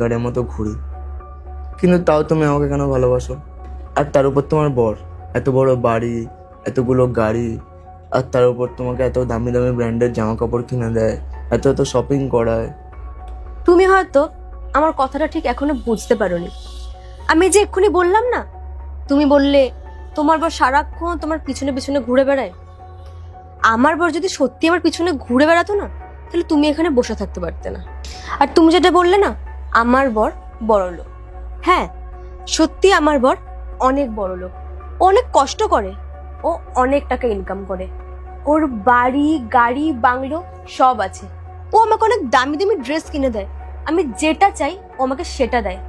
গাড়ির মতো ঘুরি, কিন্তু তাও তুমি আমাকে কেন ভালোবাসো? আর তার উপর তোমার বর এত বড় বাড়ি, এতগুলো গাড়ি, আর তার উপর তোমাকে এত দামি দামি ব্র্যান্ডের জামা কাপড় কিনে দেয়, এত এত শপিং করায়। তুমি হয়তো আমার কথাটা ঠিক এখনো বুঝতে পারোনি। আমি যে এক্ষুনি বললাম না, তুমি বললে তোমার বর সারাক্ষণ তোমার পিছনে পিছনে ঘুরে বেড়ায়। আমার বর যদি সত্যি আমার পিছনে ঘুরে বেড়াতো না, তাহলে তুমি এখানে বসে থাকতে পারতে না। আর তুমি যেটা বললে না, আমার বর বড়লোক, হ্যাঁ সত্যি আমার বর অনেক বড়লোক। ও অনেক কষ্ট করে, ও অনেক টাকা ইনকাম করে, ওর বাড়ি গাড়ি বাংলো সব আছে। ও আমাকে অনেক দামি দামি ড্রেস কিনে দেয়, আমি যেটা চাই ও আমাকে সেটা দেয়।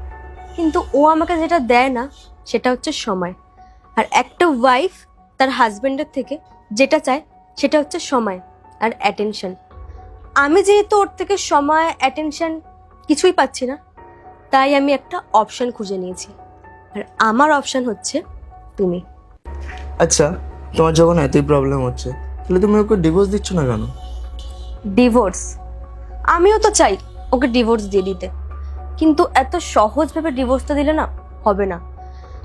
কিন্তু ও আমাকে যেটা দেয় না সেটা হচ্ছে সময়। আর একটা ওয়াইফ তার হাজবেন্ডের থেকে যেটা চায় সেটা হচ্ছে সময় আর অ্যাটেনশন। আমি যেহেতু ওর থেকে সময় অ্যাটেনশন কিছুই পাচ্ছি না, তাই আমি একটা অপশন খুঁজে নিয়েছি, আর আমার অপশন হচ্ছে তুমি। আচ্ছা, তোমার যখন এতই প্রবলেম হচ্ছে, তাহলে তুমি ওকে ডিভোর্স দিচ্ছ না কেন? ডিভোর্স? আমিও তো চাই ওকে ডিভোর্স দিয়ে দিতে, কিন্তু এত সহজভাবে ডিভোর্সটা দিলে না হবে না।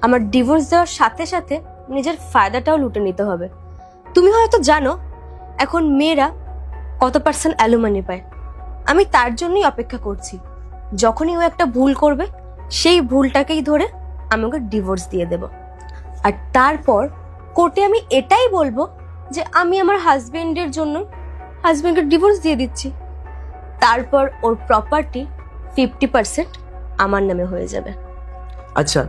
আমার ডিভোর্স দেওয়ার সাথে সাথে নিজের ফায়দাটাও লুটে নিতে হবে। তুমি হয়তো জানো এখন মেয়েরা কত % অ্যালুমানি পায়। আমি তার জন্যই অপেক্ষা করছি, যখনই ও একটা ভুল করবে সেই ভুলটাকেই ধরে আমি ওকে ডিভোর্স দিয়ে দেব। আর তারপর কোর্টে আমি এটাই বলবো যে আমি আমার হাজবেন্ডকে ডিভোর্স দিয়ে দিচ্ছি। তারপর ওর প্রপার্টি 50% আমার নামে হয়ে যাবে। আচ্ছা,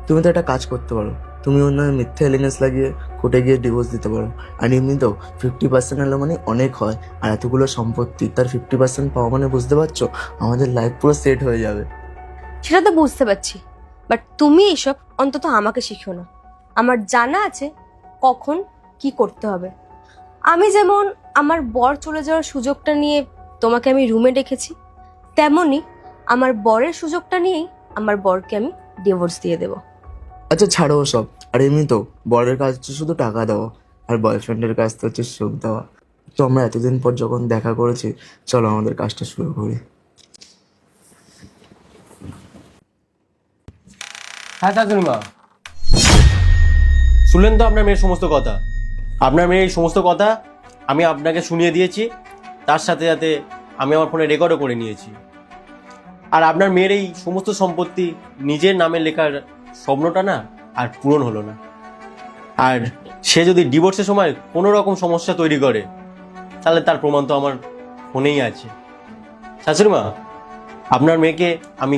তুমি তো একটা কাজ করতে পারো, তুমি ওর নামে মিথ্যা এলিগেন্স লাগিয়ে কোর্টে গিয়ে ডিভোর্স দিতে পারো। আর এমনিতেও 50% এলো মানে অনেক হয়, আর এতগুলো সম্পত্তি তার 50% পাওয়া মানে বুঝতে পারছো আমাদের লাইফ পুরো সেট হয়ে যাবে। সেটা তো বুঝতে পারছি, বাট তুমি এইসব অন্তত আমাকে শিখিও না। আমার জানা আছে কখন কি করতে হবে। আমি যেমন আমার বর চলে যাওয়ার সুযোগটা নিয়ে তোমাকে আমি রুমে ডেকেছি, তেমনি আমার বরের সুযোগটা নিয়েই আমার বরকে আমি ডিভোর্স দিয়ে দেবো। আচ্ছা ছাড়ো সব। আর এমনি তো বরের কাজ হচ্ছে শুধু টাকা দেওয়া, আর বয়ফ্রেন্ডের কাজ তো হচ্ছে সুখ দেওয়া। তো আমরা এতদিন পর যখন দেখা করেছি, চলো আমাদের কাজটা শুরু করি। হ্যাঁ শাশুড়িমা, শুনলেন তো আপনার মেয়ের সমস্ত কথা। আপনার মেয়ের এই সমস্ত কথা আমি আপনাকে শুনিয়ে দিয়েছি, তার সাথে সাথে আমি আমার ফোনে রেকর্ডও করে নিয়েছি। আর আপনার মেয়ের এই সমস্ত সম্পত্তি নিজের নামে লেখার স্বপ্নটা না আর পূরণ হলো না। আর সে যদি ডিভোর্সের সময় কোনো রকম সমস্যা তৈরি করে, তাহলে তার প্রমাণ তো আমার ফোনেই আছে। শাশুড়িমা, আপনার মেয়েকে আমি